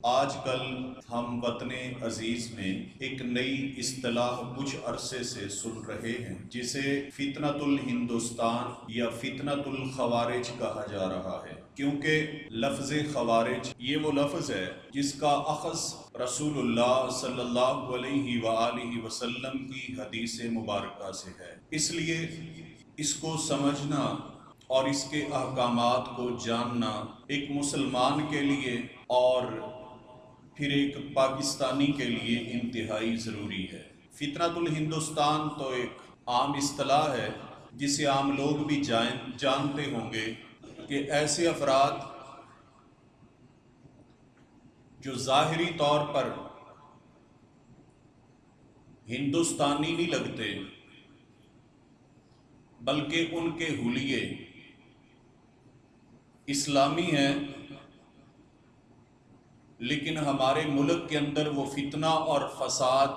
آج کل ہم وطن عزیز میں ایک نئی اصطلاح کچھ عرصے سے سن رہے ہیں جسے فتنۃ الہندوستان یا فتنۃ الخوارج کہا جا رہا ہے، کیونکہ لفظ خوارج یہ وہ لفظ ہے جس کا اخذ رسول اللہ صلی اللہ علیہ وآلہ وسلم کی حدیث مبارکہ سے ہے۔ اس لیے اس کو سمجھنا اور اس کے احکامات کو جاننا ایک مسلمان کے لیے اور پھر ایک پاکستانی کے لیے انتہائی ضروری ہے۔ فتنۃ الہندوستان تو ایک عام اصطلاح ہے جسے عام لوگ بھی جانتے ہوں گے کہ ایسے افراد جو ظاہری طور پر ہندوستانی نہیں لگتے بلکہ ان کے حلیے اسلامی ہیں، لیکن ہمارے ملک کے اندر وہ فتنہ اور فساد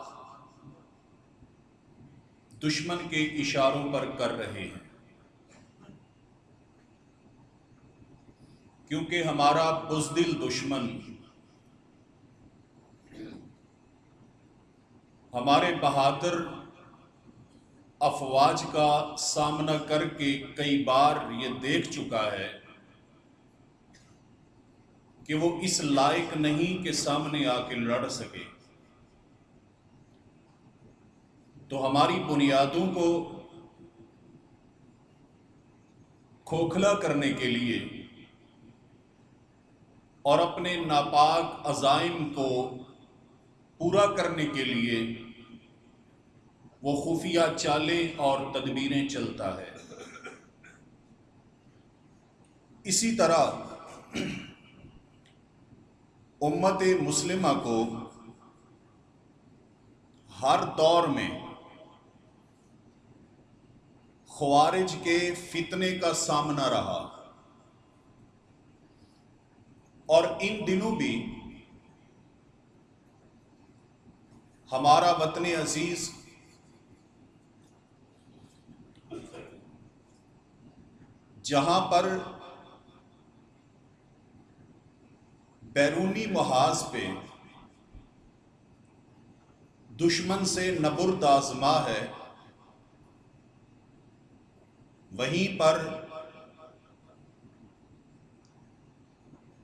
دشمن کے اشاروں پر کر رہے ہیں، کیونکہ ہمارا بزدل دشمن ہمارے بہادر افواج کا سامنا کر کے کئی بار یہ دیکھ چکا ہے کہ وہ اس لائق نہیں کہ سامنے آ کے لڑ سکے، تو ہماری بنیادوں کو کھوکھلا کرنے کے لیے اور اپنے ناپاک عزائم کو پورا کرنے کے لیے وہ خفیہ چالیں اور تدبیریں چلتا ہے۔ اسی طرح امت مسلمہ کو ہر دور میں خوارج کے فتنے کا سامنا رہا، اور ان دنوں بھی ہمارا وطن عزیز جہاں پر بیرونی محاذ پہ دشمن سے نبرد آزما ہے، وہیں پر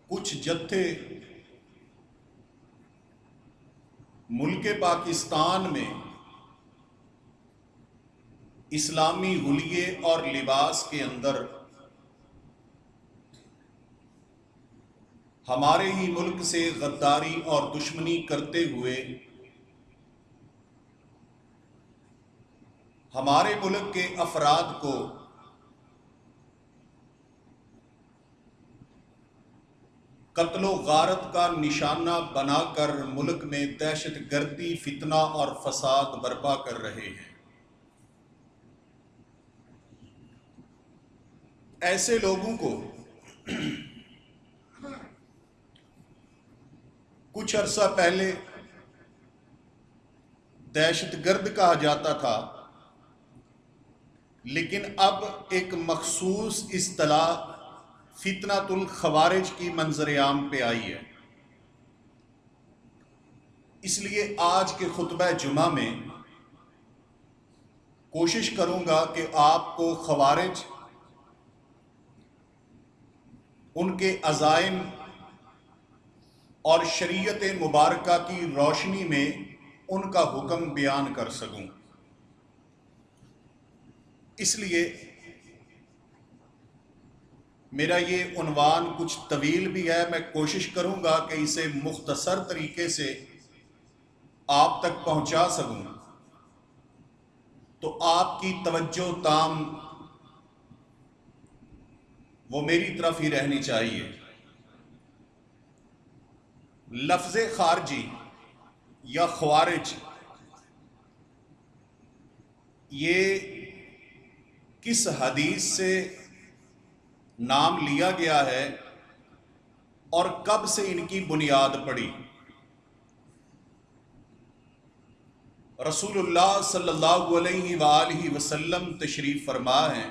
کچھ جتھے ملک پاکستان میں اسلامی حلیے اور لباس کے اندر ہمارے ہی ملک سے غداری اور دشمنی کرتے ہوئے ہمارے ملک کے افراد کو قتل و غارت کا نشانہ بنا کر ملک میں دہشت گردی، فتنہ اور فساد برپا کر رہے ہیں۔ ایسے لوگوں کو کچھ عرصہ پہلے دہشت گرد کہا جاتا تھا، لیکن اب ایک مخصوص اصطلاح فتنۃ الخوارج کی منظر عام پہ آئی ہے۔ اس لیے آج کے خطبہ جمعہ میں کوشش کروں گا کہ آپ کو خوارج، ان کے عزائم اور شریعت مبارکہ کی روشنی میں ان کا حکم بیان کر سکوں۔ اس لیے میرا یہ عنوان کچھ طویل بھی ہے، میں کوشش کروں گا کہ اسے مختصر طریقے سے آپ تک پہنچا سکوں، تو آپ کی توجہ تام وہ میری طرف ہی رہنی چاہیے۔ لفظ خارجی یا خوارج یہ کس حدیث سے نام لیا گیا ہے اور کب سے ان کی بنیاد پڑی؟ رسول اللہ صلی اللہ علیہ وآلہ وسلم تشریف فرما ہیں،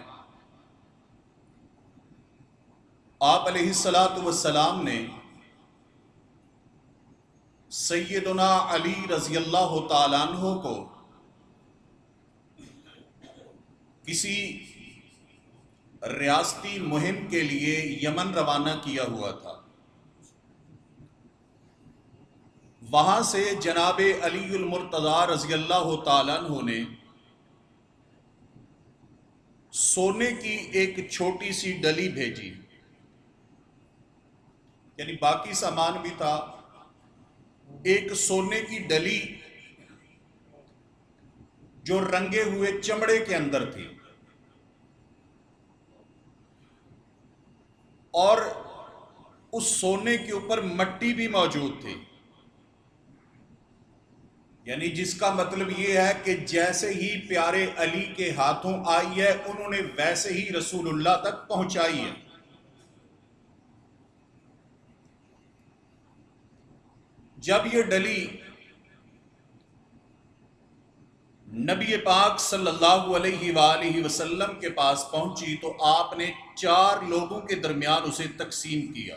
آپ علیہ الصلاۃ والسلام نے سیدنا علی رضی اللہ تعالیٰ عنہ کو کسی ریاستی مہم کے لیے یمن روانہ کیا ہوا تھا۔ وہاں سے جناب علی المرتضیٰ رضی اللہ تعالیٰ عنہ نے سونے کی ایک چھوٹی سی ڈلی بھیجی، یعنی باقی سامان بھی تھا، ایک سونے کی ڈلی جو رنگے ہوئے چمڑے کے اندر تھی، اور اس سونے کے اوپر مٹی بھی موجود تھی، یعنی جس کا مطلب یہ ہے کہ جیسے ہی پیارے علی کے ہاتھوں آئی ہے انہوں نے ویسے ہی رسول اللہ تک پہنچائی ہے۔ جب یہ ڈلی نبی پاک صلی اللہ علیہ وآلہ وسلم کے پاس پہنچی تو آپ نے 4 لوگوں کے درمیان اسے تقسیم کیا۔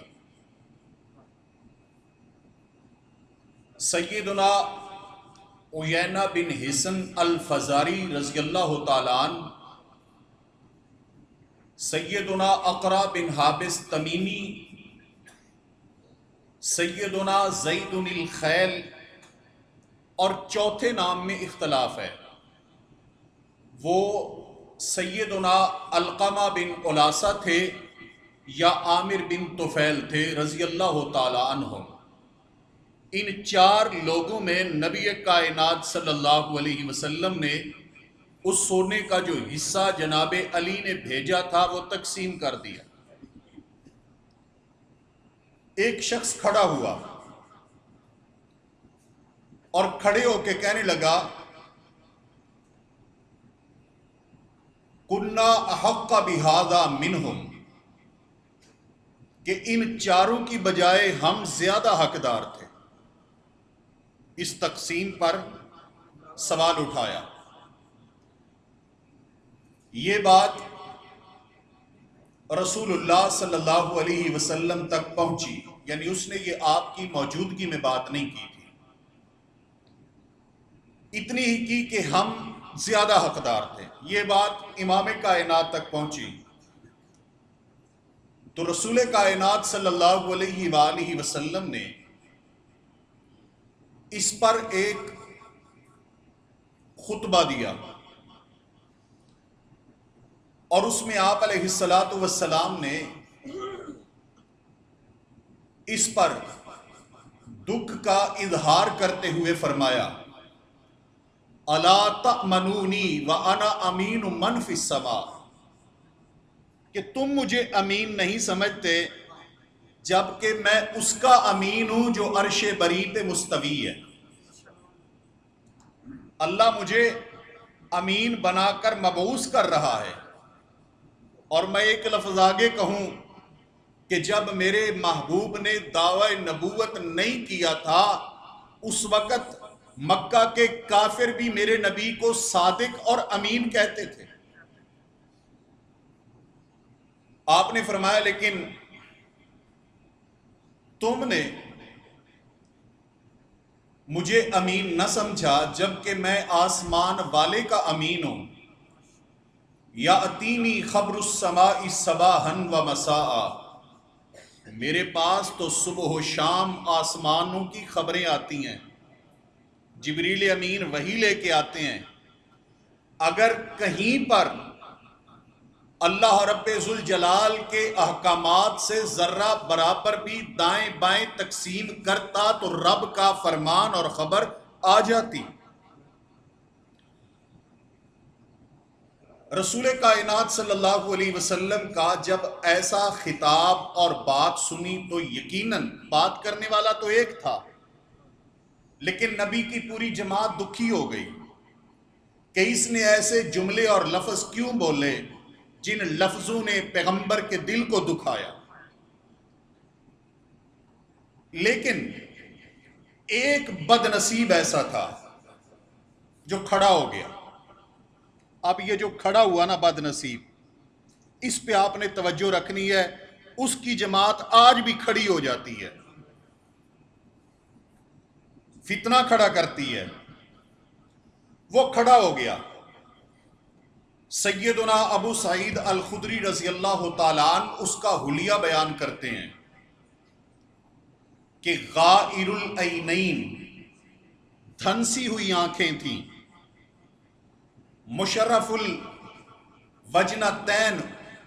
سیدنا عیینہ بن حصن الفزاری رضی اللہ تعالیٰ عنہ، سیدنا اقرا بن حابس تمیمی، سیدنا زید الخیل، اور چوتھے نام میں اختلاف ہے، وہ سیدنا علقمہ بن علاسہ تھے یا عامر بن طفیل تھے رضی اللہ تعالیٰ عنہ۔ ان 4 لوگوں میں نبی کائنات صلی اللہ علیہ وسلم نے اس سونے کا جو حصہ جناب علی نے بھیجا تھا وہ تقسیم کر دیا۔ ایک شخص کھڑا ہوا اور کھڑے ہو کے کہنے لگا، کُنَّا أَحَقَّ بِهَذَا مِنْهُمْ، کہ ان 4 کی بجائے ہم زیادہ حقدار تھے۔ اس تقسیم پر سوال اٹھایا۔ یہ بات رسول اللہ صلی اللہ علیہ وسلم تک پہنچی، یعنی اس نے یہ آپ کی موجودگی میں بات نہیں کی تھی، اتنی ہی کی کہ ہم زیادہ حقدار تھے۔ یہ بات امام کائنات تک پہنچی تو رسول کائنات صلی اللہ علیہ وآلہ وسلم نے اس پر ایک خطبہ دیا، اور اس میں آپ علیہ السلام نے اس پر دکھ کا اظہار کرتے ہوئے فرمایا، الا تأمنونی وانا امین من فی السماء، کہ تم مجھے امین نہیں سمجھتے جبکہ میں اس کا امین ہوں جو عرش بری پہ مستوی ہے۔ اللہ مجھے امین بنا کر مبعوث کر رہا ہے، اور میں ایک لفظ آگے کہوں کہ جب میرے محبوب نے دعوی نبوت نہیں کیا تھا اس وقت مکہ کے کافر بھی میرے نبی کو صادق اور امین کہتے تھے۔ آپ نے فرمایا لیکن تم نے مجھے امین نہ سمجھا جبکہ میں آسمان والے کا امین ہوں۔ یاتینی خبر السماء صباحا و مساء، میرے پاس تو صبح و شام آسمانوں کی خبریں آتی ہیں، جبریل امین وہی لے کے آتے ہیں۔ اگر کہیں پر اللہ رب ذوالجلال کے احکامات سے ذرہ برابر بھی دائیں بائیں تقسیم کرتا تو رب کا فرمان اور خبر آ جاتی۔ رسول کائنات صلی اللہ علیہ وسلم کا جب ایسا خطاب اور بات سنی تو یقیناً بات کرنے والا تو ایک تھا، لیکن نبی کی پوری جماعت دکھی ہو گئی کہ اس نے ایسے جملے اور لفظ کیوں بولے جن لفظوں نے پیغمبر کے دل کو دکھایا۔ لیکن ایک بد نصیب ایسا تھا جو کھڑا ہو گیا۔ اب یہ جو کھڑا ہوا نا بد نصیب، اس پہ آپ نے توجہ رکھنی ہے، اس کی جماعت آج بھی کھڑی ہو جاتی ہے۔ فتنہ کھڑا کرتی ہے، وہ کھڑا ہو گیا۔ سیدنا ابو سعید الخدری رضی اللہ تعالیٰ عنہ اس کا حلیہ بیان کرتے ہیں کہ غائر العینین، دھنسی ہوئی آنکھیں تھیں، مشرف الوجنتین،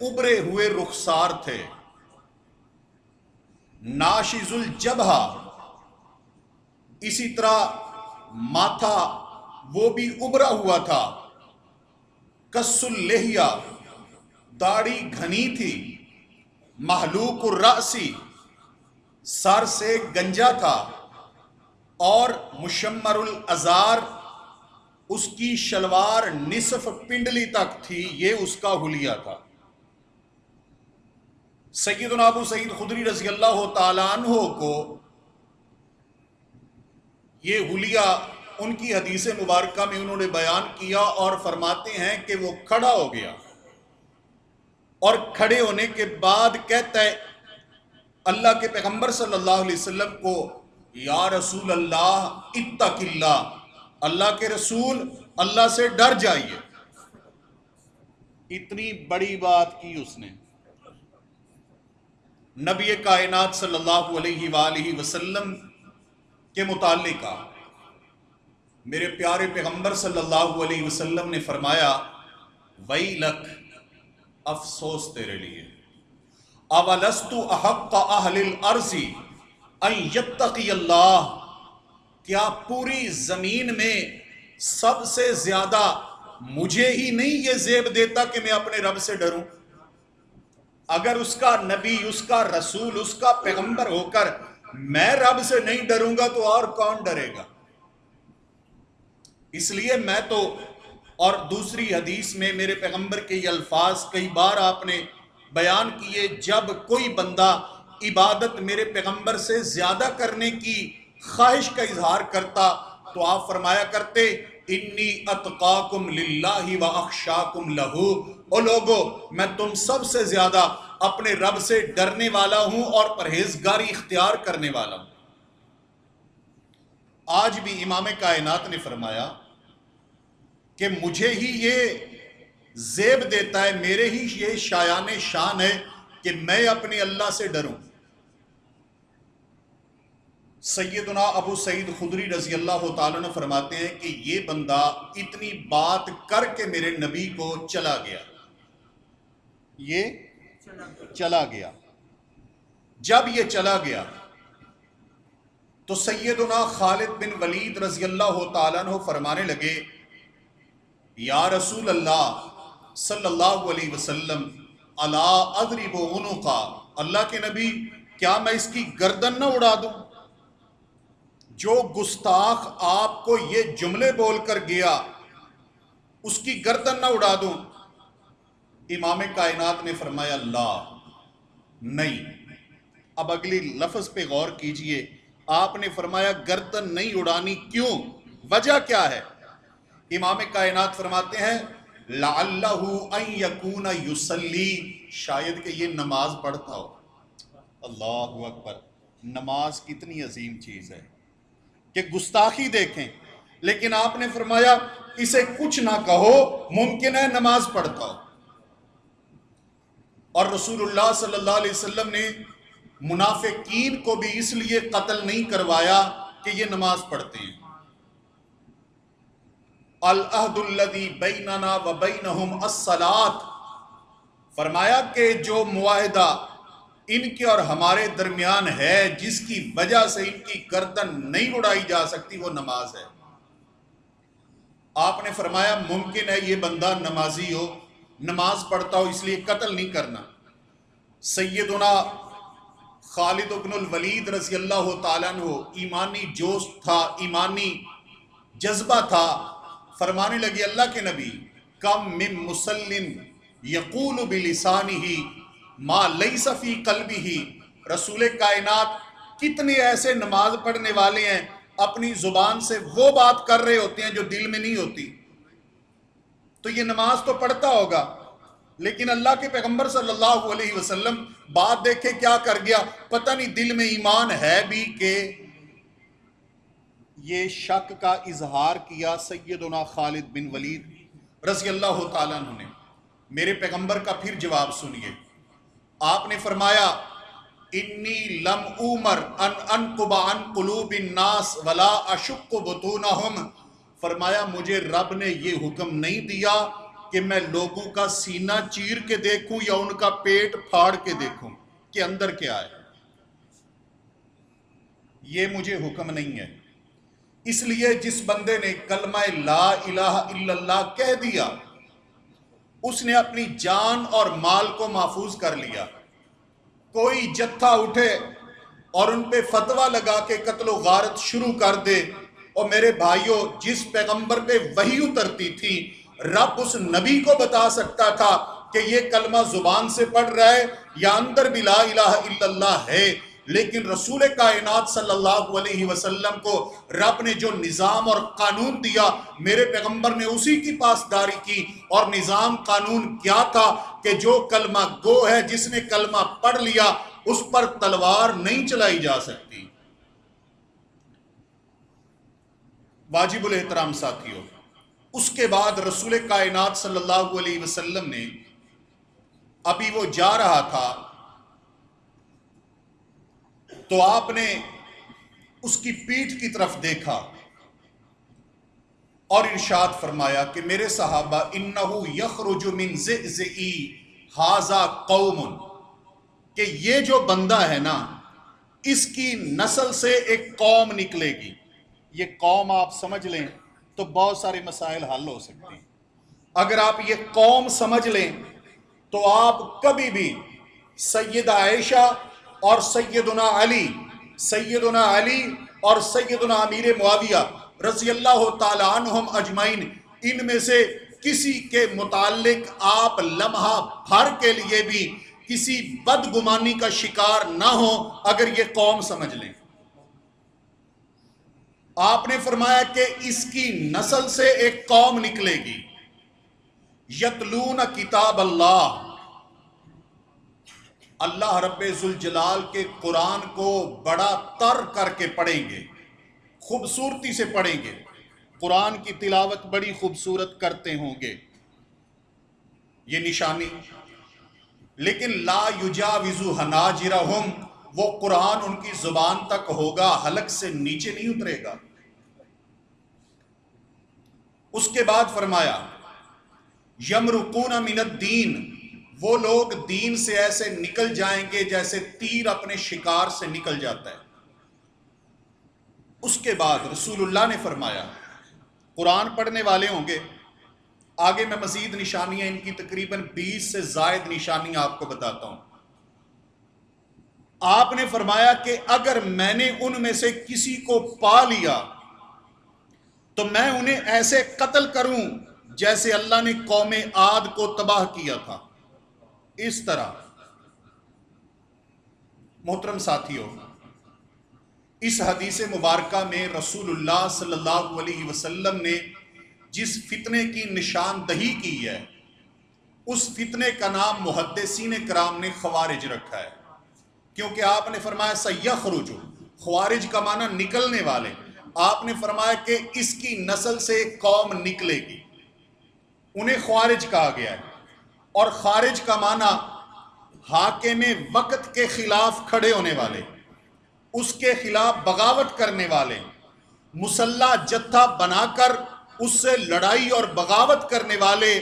ابھرے ہوئے رخسار تھے، ناشز الجبہہ، اسی طرح ماتھا وہ بھی ابھرا ہوا تھا، کس اللحیہ، داڑھی گھنی تھی، محلوق الرأسی، سر سے گنجا تھا، اور مشمر الازار، اس کی شلوار نصف پنڈلی تک تھی۔ یہ اس کا حلیہ تھا۔ سیدنا ابو سعید خدری رضی اللہ تعالیٰ عنہ کو یہ حلیہ ان کی حدیث مبارکہ میں انہوں نے بیان کیا، اور فرماتے ہیں کہ وہ کھڑا ہو گیا، اور کھڑے ہونے کے بعد کہتا ہے اللہ کے پیغمبر صلی اللہ علیہ وسلم کو، یا رسول اللہ اتق اللہ، اللہ کے رسول اللہ سے ڈر جائیے۔ اتنی بڑی بات کی اس نے نبی کائنات صلی اللہ علیہ وآلہ وسلم کے متعلق۔ میرے پیارے پیغمبر صلی اللہ علیہ وسلم نے فرمایا، ویلک، افسوس تیرے لیے، اولست احق اہل الارض ان یتقی اللہ، کیا پوری زمین میں سب سے زیادہ مجھے ہی نہیں یہ زیب دیتا کہ میں اپنے رب سے ڈروں؟ اگر اس کا نبی، اس کا رسول، اس کا پیغمبر ہو کر میں رب سے نہیں ڈروں گا تو اور کون ڈرے گا؟ اس لیے میں تو، اور دوسری حدیث میں میرے پیغمبر کے یہ الفاظ کئی بار آپ نے بیان کیے، جب کوئی بندہ عبادت میرے پیغمبر سے زیادہ کرنے کی خواہش کا اظہار کرتا تو آپ فرمایا کرتے، انی اتقاکم للہ و اخشاکم لہو، او لوگو میں تم سب سے زیادہ اپنے رب سے ڈرنے والا ہوں اور پرہیزگاری اختیار کرنے والا ہوں۔ آج بھی امام کائنات نے فرمایا کہ مجھے ہی یہ زیب دیتا ہے، میرے ہی یہ شایان شان ہے کہ میں اپنے اللہ سے ڈروں۔ سیدنا ابو سعید خدری رضی اللہ تعالیٰ نے فرماتے ہیں کہ یہ بندہ اتنی بات کر کے میرے نبی کو چلا گیا، یہ چلا گیا۔ جب یہ چلا گیا تو سیدنا خالد بن ولید رضی اللہ تعالیٰ عنہ فرمانے لگے، یا رسول اللہ صلی اللہ علیہ وسلم، الا اضرب عنقا، اللہ کے نبی کیا میں اس کی گردن نہ اڑا دوں؟ جو گستاخ آپ کو یہ جملے بول کر گیا اس کی گردن نہ اڑا دوں؟ امام کائنات نے فرمایا لا، نہیں۔ اب اگلی لفظ پہ غور کیجئے، آپ نے فرمایا گردن نہیں اڑانی، کیوں؟ وجہ کیا ہے؟ امام کائنات فرماتے ہیں لعلہ ان یکون یصلی، شاید کہ یہ نماز پڑھتا ہو۔ اللہ اکبر، نماز کتنی عظیم چیز ہے کہ گستاخی دیکھیں، لیکن آپ نے فرمایا اسے کچھ نہ کہو، ممکن ہے نماز پڑھتا ہو۔ اور رسول اللہ صلی اللہ علیہ وسلم نے منافقین کو بھی اس لیے قتل نہیں کروایا کہ یہ نماز پڑھتے ہیں۔ العہد الذی بیننا و بینہم الصلاۃ، فرمایا کہ جو معاہدہ ان کے اور ہمارے درمیان ہے جس کی وجہ سے ان کی گردن نہیں اڑائی جا سکتی، وہ نماز ہے۔ آپ نے فرمایا ممکن ہے یہ بندہ نمازی ہو، نماز پڑھتا ہو، اس لیے قتل نہیں کرنا۔ سیدنا خالد بن الولید رضی اللہ تعالیٰ عنہ ایمانی جوش تھا، ایمانی جذبہ تھا، فرمانے لگے اللہ کے نبی کم من مسلم یقول بلسانہ ما لیس فی قلبہ، رسول کائنات کتنے ایسے نماز پڑھنے والے ہیں اپنی زبان سے وہ بات کر رہے ہوتے ہیں جو دل میں نہیں ہوتی۔ تو یہ نماز تو پڑھتا ہوگا، لیکن اللہ کے پیغمبر صلی اللہ علیہ وسلم بات دیکھے کیا کر گیا، پتہ نہیں دل میں ایمان ہے بھی کہ یہ شک کا اظہار کیا سیدنا خالد بن ولید رضی اللہ تعالیٰ عنہ نے۔ میرے پیغمبر کا پھر جواب سنیے، آپ نے فرمایا انی لم اومر ان انقب عن قلوب الناس ولا اشق بطونہم، فرمایا مجھے رب نے یہ حکم نہیں دیا کہ میں لوگوں کا سینہ چیر کے دیکھوں یا ان کا پیٹ پھاڑ کے دیکھوں کہ اندر کیا ہے، یہ مجھے حکم نہیں ہے۔ اس لیے جس بندے نے کلمہ لا الہ الا اللہ کہہ دیا اس نے اپنی جان اور مال کو محفوظ کر لیا۔ کوئی جتھا اٹھے اور ان پہ فتویٰ لگا کے قتل و غارت شروع کر دے، اور میرے بھائیوں جس پیغمبر پہ وحی اترتی تھی رب اس نبی کو بتا سکتا تھا کہ یہ کلمہ زبان سے پڑھ رہا ہے یا اندر بھی لا الہ الا اللہ ہے، لیکن رسول کائنات صلی اللہ علیہ وسلم کو رب نے جو نظام اور قانون دیا میرے پیغمبر نے اسی کی پاسداری کی، اور نظام قانون کیا تھا کہ جو کلمہ گو ہے جس نے کلمہ پڑھ لیا اس پر تلوار نہیں چلائی جا سکتی۔ واجب الاحترام ساتھیوں، اس کے بعد رسول کائنات صلی اللہ علیہ وسلم نے ابھی وہ جا رہا تھا تو آپ نے اس کی پیٹھ کی طرف دیکھا اور ارشاد فرمایا کہ میرے صحابہ انہو یخرج من زئزئی ھذا قوم، کہ یہ جو بندہ ہے نا اس کی نسل سے ایک قوم نکلے گی۔ یہ قوم آپ سمجھ لیں تو بہت سارے مسائل حل ہو سکتے ہیں۔ اگر آپ یہ قوم سمجھ لیں تو آپ کبھی بھی سیدہ عائشہ اور سیدنا علی اور سیدنا امیر معاویہ رضی اللہ تعالی عنہم اجمعین ان میں سے کسی کے متعلق آپ لمحہ بھر کے لیے بھی کسی بدگمانی کا شکار نہ ہو اگر یہ قوم سمجھ لیں۔ آپ نے فرمایا کہ اس کی نسل سے ایک قوم نکلے گی، یتلون کتاب اللہ، اللہ رب ذوالجلال کے قرآن کو بڑا تر کر کے پڑھیں گے، خوبصورتی سے پڑھیں گے، قرآن کی تلاوت بڑی خوبصورت کرتے ہوں گے، یہ نشانی۔ لیکن لا یجاوز حناجرہم، وہ قرآن ان کی زبان تک ہوگا، حلق سے نیچے نہیں اترے گا۔ اس کے بعد فرمایا یمرقون من الدین، وہ لوگ دین سے ایسے نکل جائیں گے جیسے تیر اپنے شکار سے نکل جاتا ہے۔ اس کے بعد رسول اللہ نے فرمایا قرآن پڑھنے والے ہوں گے، آگے میں مزید نشانیاں ان کی تقریباً 20 سے زائد نشانیاں آپ کو بتاتا ہوں۔ آپ نے فرمایا کہ اگر میں نے ان میں سے کسی کو پا لیا تو میں انہیں ایسے قتل کروں جیسے اللہ نے قوم عاد کو تباہ کیا تھا، اس طرح۔ محترم ساتھیوں، اس حدیث مبارکہ میں رسول اللہ صلی اللہ علیہ وسلم نے جس فتنے کی نشاندہی کی ہے اس فتنے کا نام محدثین کرام نے خوارج رکھا ہے، کیونکہ آپ نے فرمایا سیخرج، خوارج کا معنی نکلنے والے، آپ نے فرمایا کہ اس کی نسل سے ایک قوم نکلے گی، انہیں خوارج کہا گیا ہے۔ اور خارج کا معنی حاکم وقت کے خلاف کھڑے ہونے والے، اس کے خلاف بغاوت کرنے والے، مسلح جتھا بنا کر اس سے لڑائی اور بغاوت کرنے والے،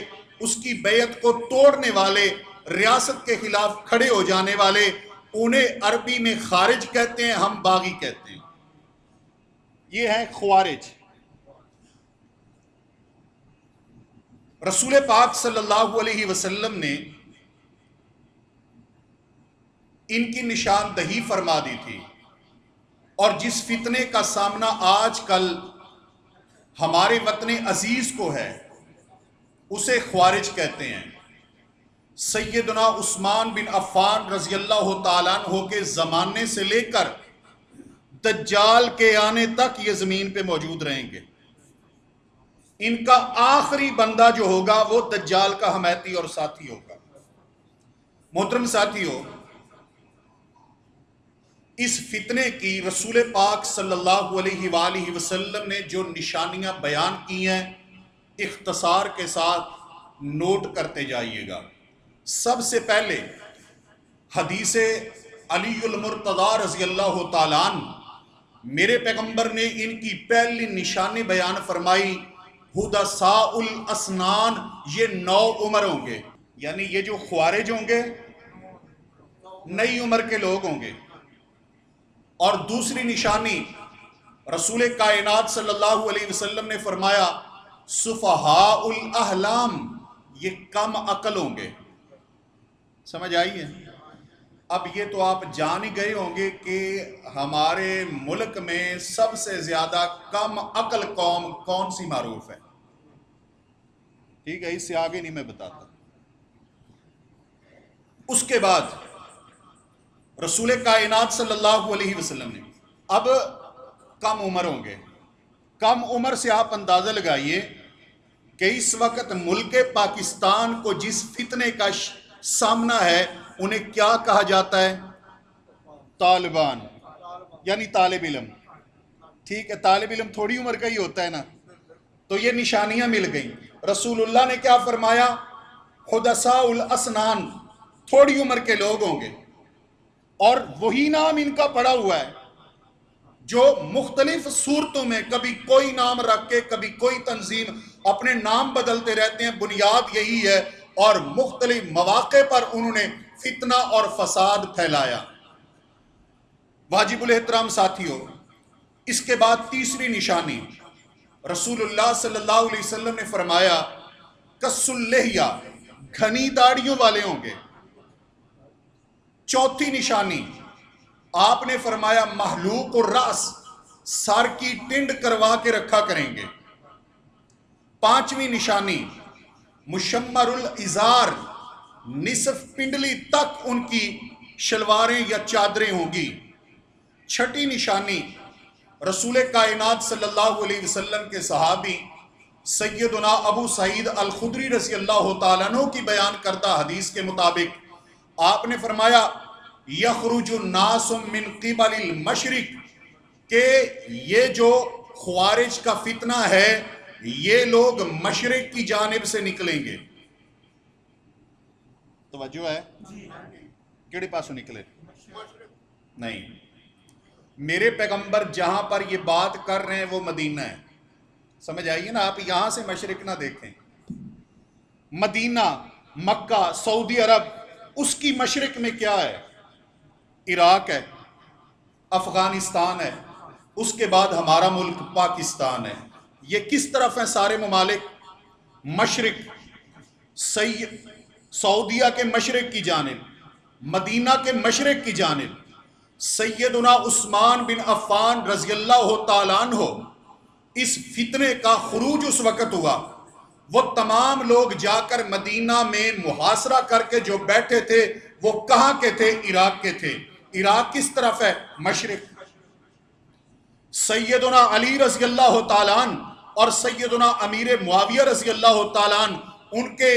اس کی بیعت کو توڑنے والے، ریاست کے خلاف کھڑے ہو جانے والے، انہیں عربی میں خارج کہتے ہیں، ہم باغی کہتے ہیں۔ یہ ہے خوارج۔ رسول پاک صلی اللہ علیہ وسلم نے ان کی نشاندہی فرما دی تھی، اور جس فتنے کا سامنا آج کل ہمارے وطن عزیز کو ہے اسے خوارج کہتے ہیں۔ سیدنا عثمان بن عفان رضی اللہ تعالیٰ عنہ کے زمانے سے لے کر دجال کے آنے تک یہ زمین پہ موجود رہیں گے۔ ان کا آخری بندہ جو ہوگا وہ دجال کا حمایتی اور ساتھی ہوگا۔ محترم ساتھیوں، اس فتنے کی رسول پاک صلی اللہ علیہ وآلہ وسلم نے جو نشانیاں بیان کی ہیں اختصار کے ساتھ نوٹ کرتے جائیے گا۔ سب سے پہلے حدیث علی المرتضیٰ رضی اللہ تعالیٰ عنہ، میرے پیغمبر نے ان کی پہلی نشانی بیان فرمائی، حدثاء الاسنان، یہ 9 عمر ہوں گے، یعنی یہ جو خوارج ہوں گے نئی عمر کے لوگ ہوں گے۔ اور دوسری نشانی رسول کائنات صلی اللہ علیہ وسلم نے فرمایا سفہاء الاحلام، یہ کم عقل ہوں گے۔ سمجھ آئی ہے؟ اب یہ تو آپ جان ہی گئے ہوں گے کہ ہمارے ملک میں سب سے زیادہ کم عقل قوم کون سی معروف ہے؟ ٹھیک ہے، اس سے آگے نہیں میں بتاتا۔ اس کے بعد رسول کائنات صلی اللہ علیہ وسلم نے اب کم عمر ہوں گے۔ کم عمر سے آپ اندازہ لگائیے کہ اس وقت ملک پاکستان کو جس فتنے کا سامنا ہے انہیں کیا کہا جاتا ہے؟ طالبان، یعنی طالب علم۔ ٹھیک ہے، طالب علم تھوڑی عمر کا ہی ہوتا ہے نا۔ تو یہ نشانیاں مل گئیں۔ رسول اللہ نے کیا فرمایا؟ حدثاء الاسنان، تھوڑی عمر کے لوگ ہوں گے۔ اور وہی نام ان کا پڑا ہوا ہے جو مختلف صورتوں میں کبھی کوئی نام رکھ کے کبھی کوئی تنظیم اپنے نام بدلتے رہتے ہیں، بنیاد یہی ہے، اور مختلف مواقع پر انہوں نے فتنہ اور فساد پھیلایا۔ واجب الاحترام ساتھیوں، اس کے بعد تیسری نشانی رسول اللہ صلی اللہ علیہ وسلم نے فرمایا کس اللحیہ، گھنی داڑھیوں والے ہوں گے۔ چوتھی نشانی آپ نے فرمایا محلوق الراس، سر کی ٹنڈ کروا کے رکھا کریں گے۔ پانچویں نشانی مشمر الازار، نصف پنڈلی تک ان کی شلواریں یا چادریں ہوں گی۔ چھٹی نشانی رسول کائنات صلی اللہ علیہ وسلم کے صحابی سیدنا ابو سعید الخدری رضی اللہ تعالیٰ عنہ کی بیان کردہ حدیث کے مطابق آپ نے فرمایا یخرج الناس من قبل المشرق، کہ یہ جو خوارج کا فتنہ ہے یہ لوگ مشرق کی جانب سے نکلیں گے۔ توجہ ہے؟ کیڑے پاسوں نکلے؟ نہیں، میرے پیغمبر جہاں پر یہ بات کر رہے ہیں وہ مدینہ ہے۔ سمجھ آئیے نا، آپ یہاں سے مشرق نہ دیکھیں۔ مدینہ، مکہ، سعودی عرب، اس کی مشرق میں کیا ہے؟ عراق ہے، افغانستان ہے، اس کے بعد ہمارا ملک پاکستان ہے۔ یہ کس طرف ہیں سارے ممالک؟ مشرق، سعودیہ کے مشرق کی جانب، مدینہ کے مشرق کی جانب۔ سیدنا عثمان بن عفان رضی اللہ تعالیٰ عنہ، اس فتنے کا خروج اس وقت ہوا، وہ تمام لوگ جا کر مدینہ میں محاصرہ کر کے جو بیٹھے تھے وہ کہاں کے تھے؟ عراق کے تھے۔ عراق کس طرف ہے؟ مشرق۔ سیدنا علی رضی اللہ تعالیٰ عنہ اور سیدنا امیر معاویہ رضی اللہ تعالیٰ عنہ ان کے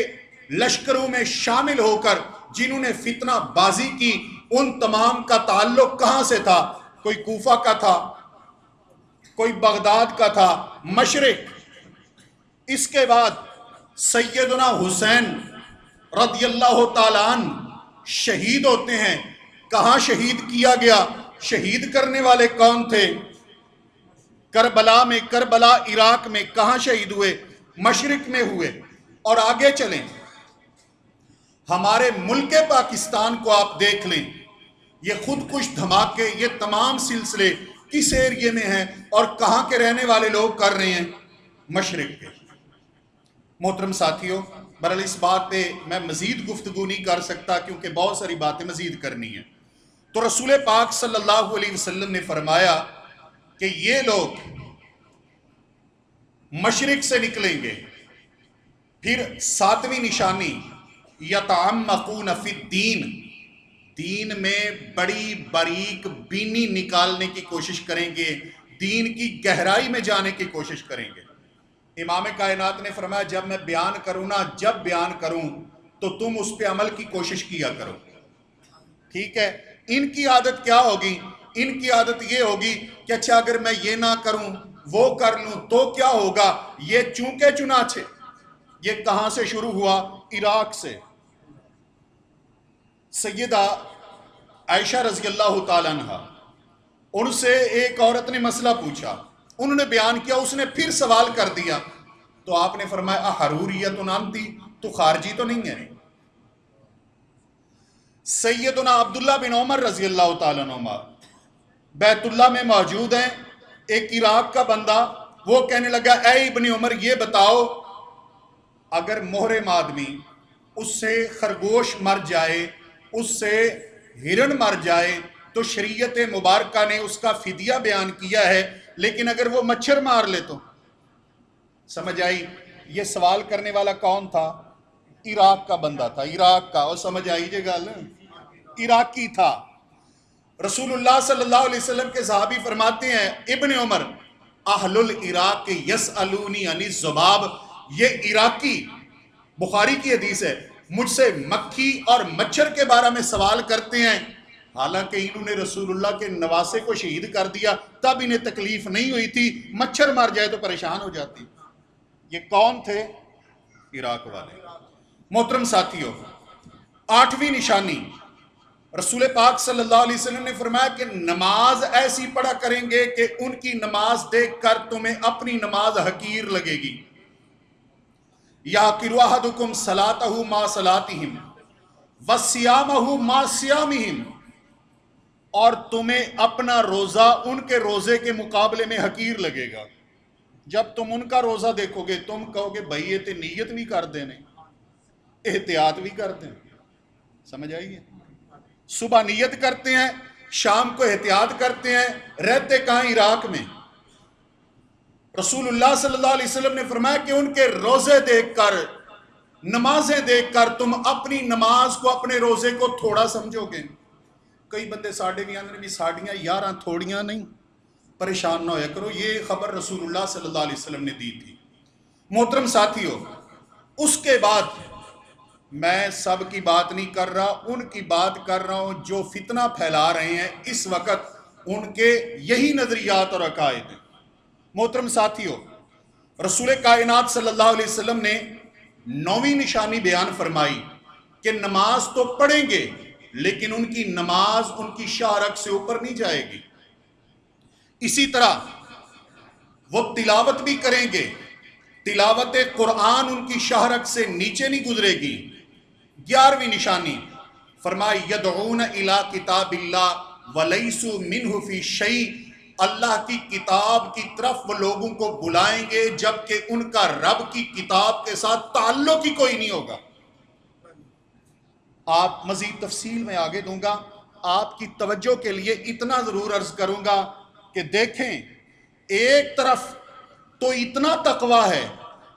لشکروں میں شامل ہو کر جنہوں نے فتنہ بازی کی، ان تمام کا تعلق کہاں سے تھا؟ کوئی کوفہ کا تھا، کوئی بغداد کا تھا، مشرق۔ اس کے بعد سیدنا حسین رضی اللہ تعالیٰ عنہ شہید ہوتے ہیں۔ کہاں شہید کیا گیا؟ شہید کرنے والے کون تھے؟ کربلا میں، کربلا عراق میں۔ کہاں شہید ہوئے؟ مشرق میں ہوئے۔ اور آگے چلیں، ہمارے ملک پاکستان کو آپ دیکھ لیں، یہ خودکش دھماکے، یہ تمام سلسلے کس ایریے میں ہیں اور کہاں کے رہنے والے لوگ کر رہے ہیں؟ مشرق کے۔ محترم ساتھیوں، برحال اس بات پہ میں مزید گفتگو نہیں کر سکتا کیونکہ بہت ساری باتیں مزید کرنی ہیں۔ تو رسول پاک صلی اللہ علیہ وسلم نے فرمایا کہ یہ لوگ مشرق سے نکلیں گے۔ پھر ساتویں نشانی یتعمقون فی الدین، دین میں بڑی باریک بینی نکالنے کی کوشش کریں گے، دین کی گہرائی میں جانے کی کوشش کریں گے۔ امام کائنات نے فرمایا جب میں بیان کروں نا، جب بیان کروں تو تم اس پہ عمل کی کوشش کیا کرو۔ ٹھیک ہے، ان کی عادت کیا ہوگی؟ ان کی عادت یہ ہوگی کہ اچھا اگر میں یہ نہ کروں وہ کر لوں تو کیا ہوگا. یہ چونکہ چنانچہ یہ کہاں سے شروع ہوا؟ عراق سے. سیدہ عائشہ رضی اللہ تعالیٰ عنہ، ان سے ایک عورت نے مسئلہ پوچھا، انہوں نے بیان کیا، اس نے پھر سوال کر دیا، تو آپ نے فرمایا حروریت انتی، تو خارجی تو نہیں ہے. سیدنا عبداللہ بن عمر رضی اللہ تعالیٰ عنہ بیت اللہ میں موجود ہیں، ایک عراق کا بندہ، وہ کہنے لگا اے ابن عمر یہ بتاؤ اگر محرم آدمی اس سے خرگوش مر جائے، اس سے ہرن مر جائے تو شریعت مبارکہ نے اس کا فدیہ بیان کیا ہے، لیکن اگر وہ مچھر مار لے تو؟ سمجھ آئی؟ یہ سوال کرنے والا کون تھا؟ عراق کا بندہ تھا، عراق کا. اور سمجھ آئی جے گل؟ عراقی تھا. رسول اللہ صلی اللہ علیہ وسلم کے صحابی فرماتے ہیں ابن عمر اہل العراق یسألونی عن الذباب، یہ عراقی، بخاری کی حدیث ہے، مجھ سے مکھی اور مچھر کے بارے میں سوال کرتے ہیں، حالانکہ انہوں نے رسول اللہ کے نواسے کو شہید کر دیا، تب انہیں تکلیف نہیں ہوئی تھی، مچھر مار جائے تو پریشان ہو جاتی. یہ کون تھے؟ عراق والے. محترم ساتھیوں، 8ویں نشانی، رسول پاک صلی اللہ علیہ وسلم نے فرمایا کہ نماز ایسی پڑھا کریں گے کہ ان کی نماز دیکھ کر تمہیں اپنی نماز حقیر لگے گی. یَحْقِرُ أَحَدُكُمْ صَلَاتَهُ مَا صَلَاتِهِمْ وَصِيَامَهُ مَا صِيَامِهِمْ، اور تمہیں اپنا روزہ ان کے روزے کے مقابلے میں حقیر لگے گا. جب تم ان کا روزہ دیکھو گے تم کہو گے بھائی یہ تے نیت بھی کر دینے، احتیاط بھی کر دیں. سمجھ آئیے؟ صبح نیت کرتے ہیں، شام کو احتیاط کرتے ہیں، رہتے کہاں؟ عراق میں. رسول اللہ صلی اللہ علیہ وسلم نے فرمایا کہ ان کے روزے دیکھ کر، نمازیں دیکھ کر تم اپنی نماز کو، اپنے روزے کو تھوڑا سمجھو گے. کئی بندے ساڑھے بھی آندھنے بھی ساڑھیاں 11 تھوڑیاں نہیں، پریشان نہ ہویا کرو، یہ خبر رسول اللہ صلی اللہ علیہ وسلم نے دی تھی. محترم ساتھیوں، اس کے بعد میں سب کی بات نہیں کر رہا، ان کی بات کر رہا ہوں جو فتنہ پھیلا رہے ہیں اس وقت، ان کے یہی نظریات اور عقائد ہیں. محترم ساتھیوں، رسول کائنات صلی اللہ علیہ وسلم نے 9ویں نشانی بیان فرمائی کہ نماز تو پڑھیں گے لیکن ان کی نماز ان کی شاہرگ سے اوپر نہیں جائے گی. اسی طرح وہ تلاوت بھی کریں گے، تلاوت قرآن ان کی شاہرگ سے نیچے نہیں گزرے گی. 11ویں نشانی فرمائی یدعون الی کتاب اللہ ولیسوا منہ فی شیء، اللہ کی کتاب کی طرف وہ لوگوں کو بلائیں گے جبکہ ان کا رب کی کتاب کے ساتھ تعلق ہی کوئی نہیں ہوگا. آپ مزید تفصیل میں آگے دوں گا، آپ کی توجہ کے لیے اتنا ضرور عرض کروں گا کہ دیکھیں، ایک طرف تو اتنا تقوی ہے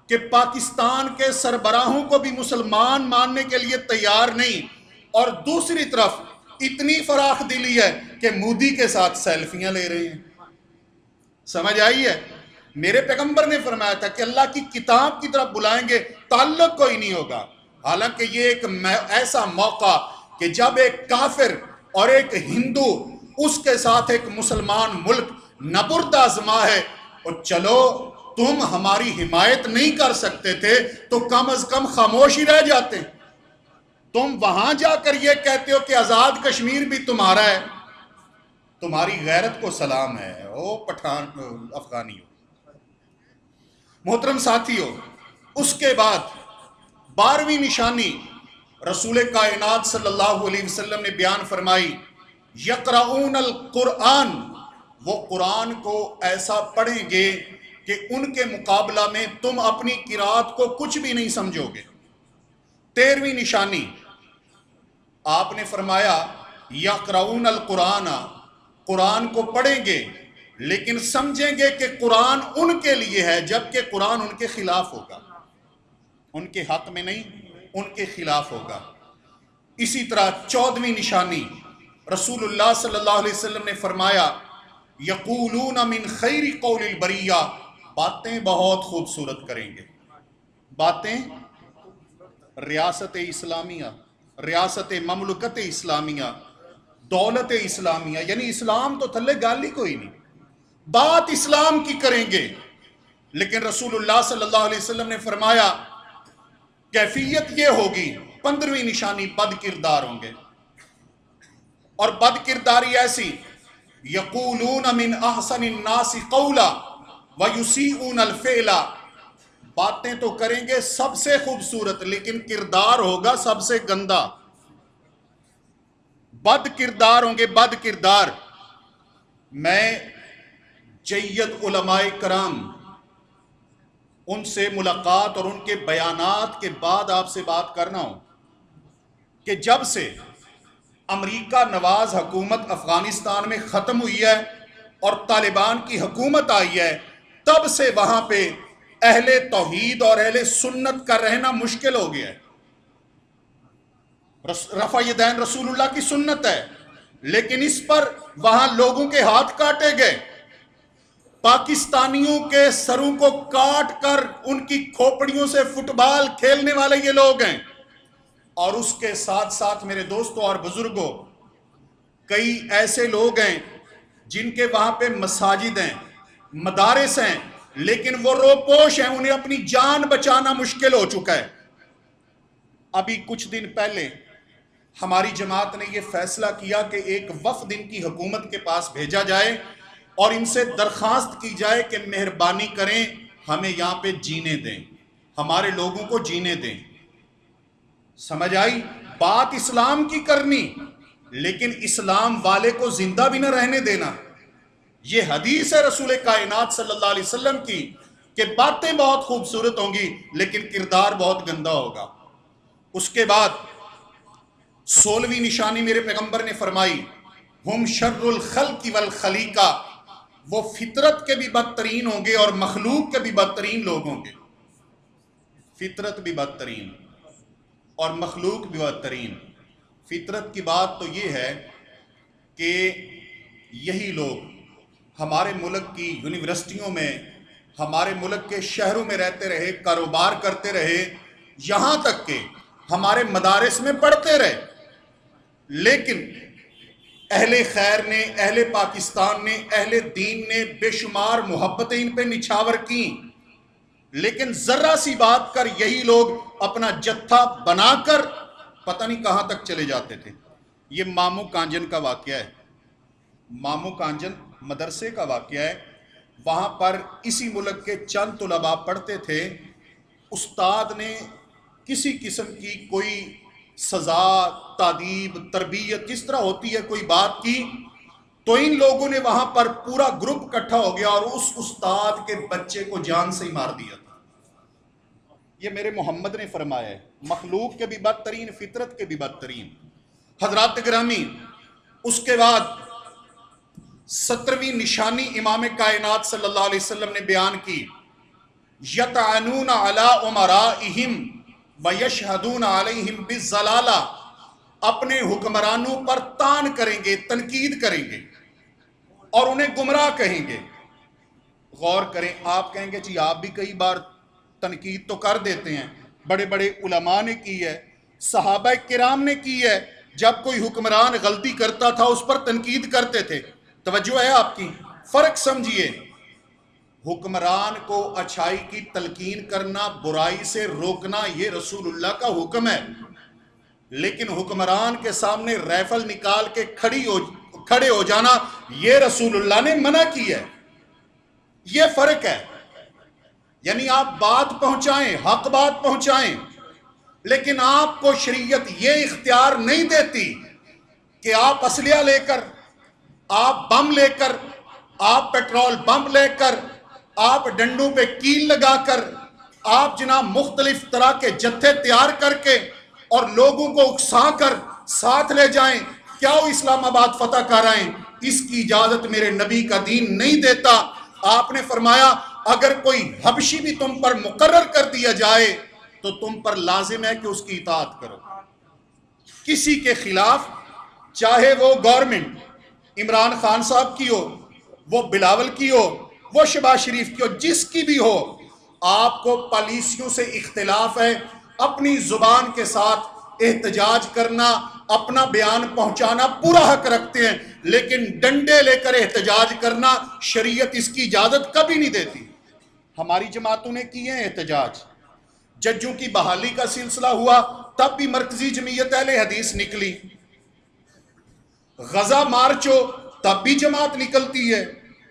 کہ پاکستان کے سربراہوں کو بھی مسلمان ماننے کے لیے تیار نہیں، اور دوسری طرف اتنی فراخ دلی ہے کہ مودی کے ساتھ سیلفیاں لے رہے ہیں. سمجھ آئی ہے؟ میرے پیغمبر نے فرمایا تھا کہ اللہ کی کتاب کی طرف بلائیں گے، تعلق کوئی نہیں ہوگا. حالانکہ یہ ایک ایسا موقع کہ جب ایک کافر اور ایک ہندو، اس کے ساتھ ایک مسلمان ملک نبرد آزما ہے، اور چلو تم ہماری حمایت نہیں کر سکتے تھے تو کم از کم خاموش ہی رہ جاتے. تم وہاں جا کر یہ کہتے ہو کہ آزاد کشمیر بھی تمہارا ہے. تمہاری غیرت کو سلام ہے او پٹھان افغانیوں. محترم ساتھیوں، اس کے بعد 12ویں نشانی رسول کائنات صلی اللہ علیہ وسلم نے بیان فرمائی یقرؤون القرآن، وہ قرآن کو ایسا پڑھیں گے کہ ان کے مقابلہ میں تم اپنی قرات کو کچھ بھی نہیں سمجھو گے. 13ویں نشانی آپ نے فرمایا یقرؤون القرآن، قرآن کو پڑھیں گے لیکن سمجھیں گے کہ قرآن ان کے لیے ہے جبکہ قرآن ان کے خلاف ہوگا، ان کے حق میں نہیں، ان کے خلاف ہوگا. اسی طرح 14ویں نشانی رسول اللہ صلی اللہ علیہ وسلم نے فرمایا یقولون من خیر قول البریہ، باتیں بہت خوبصورت کریں گے. باتیں ریاست اسلامیہ، ریاست مملکت اسلامیہ دولت اسلامیہ، یعنی اسلام تو تھلے گالی کوئی نہیں، بات اسلام کی کریں گے، لیکن رسول اللہ صلی اللہ علیہ وسلم نے فرمایا کیفیت یہ ہوگی، 15ویں نشانی بد کردار ہوں گے، اور بد کرداری ایسی، یقولون من احسن الناس قولا ویسیئون الفعل، باتیں تو کریں گے سب سے خوبصورت لیکن کردار ہوگا سب سے گندا، بد کردار ہوں گے، بد کردار۔ میں جید علماء کرام ان سے ملاقات اور ان کے بیانات کے بعد آپ سے بات کرنا ہوں کہ جب سے امریکہ نواز حکومت افغانستان میں ختم ہوئی ہے اور طالبان کی حکومت آئی ہے، تب سے وہاں پہ اہل توحید اور اہل سنت کا رہنا مشکل ہو گیا ہے۔ رفع یدین رسول اللہ کی سنت ہے، لیکن اس پر وہاں لوگوں کے ہاتھ کاٹے گئے، پاکستانیوں کے سروں کو کاٹ کر ان کی کھوپڑیوں سے فٹ بال کھیلنے والے یہ لوگ ہیں۔ اور اس کے ساتھ ساتھ میرے دوستوں اور بزرگوں، کئی ایسے لوگ ہیں جن کے وہاں پہ مساجد ہیں، مدارس ہیں، لیکن وہ روپوش ہیں، انہیں اپنی جان بچانا مشکل ہو چکا ہے۔ ابھی کچھ دن پہلے ہماری جماعت نے یہ فیصلہ کیا کہ ایک وفد ان کی حکومت کے پاس بھیجا جائے اور ان سے درخواست کی جائے کہ مہربانی کریں ہمیں یہاں پہ جینے دیں، ہمارے لوگوں کو جینے دیں۔ سمجھ آئی؟ بات اسلام کی کرنی، لیکن اسلام والے کو زندہ بھی نہ رہنے دینا۔ یہ حدیث ہے رسول کائنات صلی اللہ علیہ وسلم کی کہ باتیں بہت خوبصورت ہوں گی لیکن کردار بہت گندا ہوگا۔ اس کے بعد 16ویں نشانی میرے پیغمبر نے فرمائی، ہم شر الخلق والخلیقہ، وہ فطرت کے بھی بدترین ہوں گے اور مخلوق کے بھی بدترین لوگ ہوں گے، فطرت بھی بدترین اور مخلوق بھی بدترین۔ فطرت کی بات تو یہ ہے کہ یہی لوگ ہمارے ملک کی یونیورسٹیوں میں، ہمارے ملک کے شہروں میں رہتے رہے، کاروبار کرتے رہے، یہاں تک کہ ہمارے مدارس میں پڑھتے رہے، لیکن اہل خیر نے، اہل پاکستان نے، اہل دین نے بے شمار محبتیں ان پہ نچھاور کیں، لیکن ذرا سی بات کر یہی لوگ اپنا جتھا بنا کر پتہ نہیں کہاں تک چلے جاتے تھے۔ یہ مامو کانجن کا واقعہ ہے، مامو کانجن مدرسے کا واقعہ ہے۔ وہاں پر اسی ملک کے چند طلباء پڑھتے تھے، استاد نے کسی قسم کی کوئی سزا، تادیب، تربیت جس طرح ہوتی ہے کوئی بات کی، تو ان لوگوں نے وہاں پر پورا گروپ اکٹھا ہو گیا اور اس استاد کے بچے کو جان سے ہی مار دیا تھا۔ یہ میرے محمد نے فرمایا ہے، مخلوق کے بھی بدترین، فطرت کے بھی بدترین۔ حضرات گرامی، اس کے بعد 17ویں نشانی امام کائنات صلی اللہ علیہ وسلم نے بیان کی، یطعنون علی امرائہم ویشہدون علیہم بالضلالہ، اپنے حکمرانوں پر طعن کریں گے، تنقید کریں گے اور انہیں گمراہ کہیں گے۔ غور کریں، آپ کہیں گے جی آپ بھی کئی بار تنقید تو کر دیتے ہیں، بڑے بڑے علماء نے کی ہے، صحابہ کرام نے کی ہے، جب کوئی حکمران غلطی کرتا تھا اس پر تنقید کرتے تھے۔ توجہ ہے آپ کی؟ فرق سمجھیے، حکمران کو اچھائی کی تلقین کرنا، برائی سے روکنا، یہ رسول اللہ کا حکم ہے، لیکن حکمران کے سامنے رائفل نکال کے کھڑے ہو جانا یہ رسول اللہ نے منع کی ہے۔ یہ فرق ہے، یعنی آپ بات پہنچائیں، حق بات پہنچائیں، لیکن آپ کو شریعت یہ اختیار نہیں دیتی کہ آپ اسلحہ لے کر، آپ بم لے کر، آپ پیٹرول بم لے کر، آپ ڈنڈوں پہ کیل لگا کر، آپ جناب مختلف طرح کے جتھے تیار کر کے اور لوگوں کو اکسا کر ساتھ لے جائیں، کیا وہ اسلام آباد فتح کر آئیں؟ اس کی اجازت میرے نبی کا دین نہیں دیتا۔ آپ نے فرمایا اگر کوئی حبشی بھی تم پر مقرر کر دیا جائے تو تم پر لازم ہے کہ اس کی اطاعت کرو، کسی کے خلاف، چاہے وہ گورنمنٹ عمران خان صاحب کی ہو، وہ بلاول کی ہو، وہ شہباز شریف کی ہو، جس کی بھی ہو، آپ کو پالیسیوں سے اختلاف ہے، اپنی زبان کے ساتھ احتجاج کرنا، اپنا بیان پہنچانا پورا حق رکھتے ہیں، لیکن ڈنڈے لے کر احتجاج کرنا شریعت اس کی اجازت کبھی نہیں دیتی۔ ہماری جماعتوں نے کیے ہیں احتجاج، ججوں کی بحالی کا سلسلہ ہوا تب بھی مرکزی جمعیت اہل حدیث نکلی، غزہ مارچ ہو تب بھی جماعت نکلتی ہے،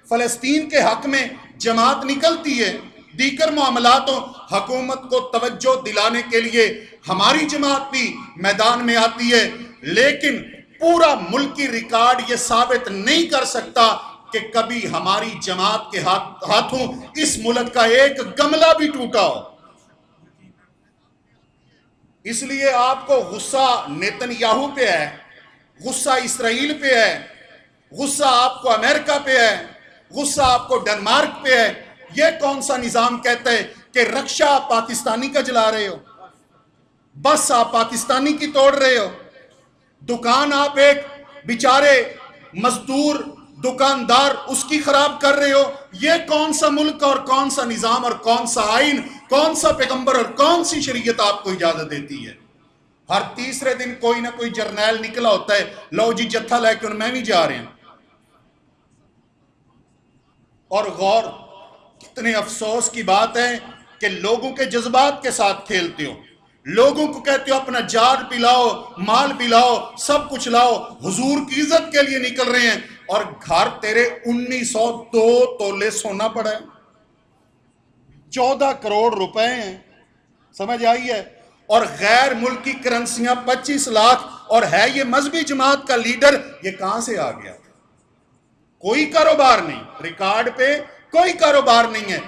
فلسطین کے حق میں جماعت نکلتی ہے، دیگر معاملاتوں حکومت کو توجہ دلانے کے لیے ہماری جماعت بھی میدان میں آتی ہے، لیکن پورا ملکی ریکارڈ یہ ثابت نہیں کر سکتا کہ کبھی ہماری جماعت کے ہاتھوں اس ملک کا ایک گملہ بھی ٹوٹا ہو۔ اس لیے آپ کو غصہ نیتن یاہو پہ ہے، غصہ اسرائیل پہ ہے، غصہ آپ کو امریکہ پہ ہے، غصہ آپ کو ڈنمارک پہ ہے۔ یہ کون سا نظام کہتا ہے کہ رکشہ آپ پاکستانی کا جلا رہے ہو، بس آپ پاکستانی کی توڑ رہے ہو، دکان آپ ایک بیچارے مزدور دکاندار اس کی خراب کر رہے ہو؟ یہ کون سا ملک اور کون سا نظام اور کون سا آئین، کون سا پیغمبر اور کون سی شریعت آپ کو اجازت دیتی ہے؟ ہر تیسرے دن کوئی نہ کوئی جرنیل نکلا ہوتا ہے، لو جی جتھا لے کے میں بھی جا رہے ہیں۔ اور غور، کتنے افسوس کی بات ہے کہ لوگوں کے جذبات کے ساتھ کھیلتے ہو، لوگوں کو کہتے ہو اپنا جان پلاؤ، مال پلاؤ، سب کچھ لاؤ، حضور کی عزت کے لیے نکل رہے ہیں، اور گھر تیرے 1902 تولے سونا پڑا ہے، 14 کروڑ روپے ہیں، سمجھ آئی ہے؟ اور غیر ملکی کرنسیاں 25 لاکھ، اور ہے یہ مذہبی جماعت کا لیڈر، یہ کہاں سے آ گیا؟ کوئی کاروبار نہیں، ریکارڈ پہ کوئی کاروبار نہیں ہے۔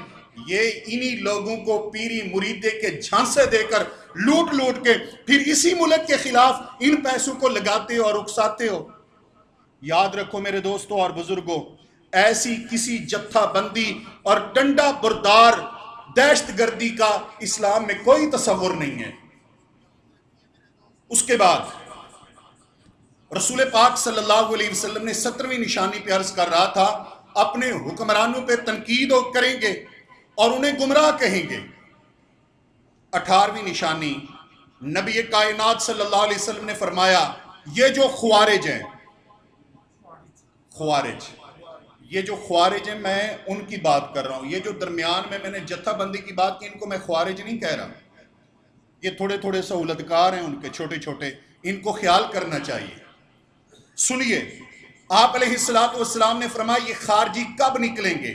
یہ انہی لوگوں کو پیری مریدے کے جھانسے دے کر لوٹ لوٹ کے پھر اسی ملک کے خلاف ان پیسوں کو لگاتے ہو اور اکساتے ہو۔ یاد رکھو میرے دوستوں اور بزرگوں، ایسی کسی جتھا بندی اور ڈنڈا بردار دہشت گردی کا اسلام میں کوئی تصور نہیں ہے۔ اس کے بعد رسول پاک صلی اللہ علیہ وسلم نے 17ویں نشانی پہ عرض کر رہا تھا، اپنے حکمرانوں پہ تنقید کریں گے اور انہیں گمراہ کہیں گے۔ 18ویں نشانی، نبی کائنات صلی اللہ علیہ وسلم نے فرمایا، یہ جو خوارج ہیں، یہ جو خوارج ہیں، میں ان کی بات کر رہا ہوں۔ یہ جو درمیان میں نے جتھا بندی کی بات کی، ان کو میں خوارج نہیں کہہ رہا، یہ تھوڑے تھوڑے سہولتکار ہیں، ان کے چھوٹے چھوٹے، ان کو خیال کرنا چاہیے۔ سنیے، آپ علیہ السلام نے فرمایا یہ خارجی کب نکلیں گے؟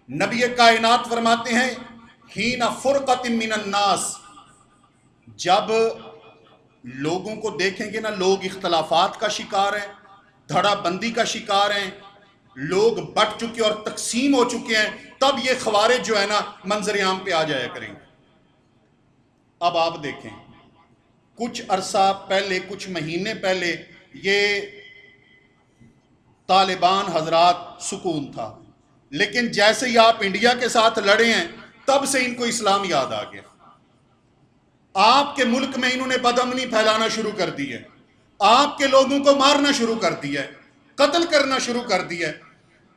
نبی کائنات فرماتے ہیں، حین فرقت من الناس، جب لوگوں کو دیکھیں گے نا لوگ اختلافات کا شکار ہیں، دھڑا بندی کا شکار ہیں، لوگ بٹ چکے اور تقسیم ہو چکے ہیں، تب یہ خوارج جو ہے نا منظر عام پہ آ جایا کریں گے۔ اب آپ دیکھیں، کچھ عرصہ پہلے، کچھ مہینے پہلے یہ طالبان حضرات سکون تھا، لیکن جیسے ہی آپ انڈیا کے ساتھ لڑے ہیں تب سے ان کو اسلام یاد آ گیا۔ آپ کے ملک میں انہوں نے بدامنی پھیلانا شروع کر دی ہے، آپ کے لوگوں کو مارنا شروع کر دیا ہے، قتل کرنا شروع کر دیا ہے۔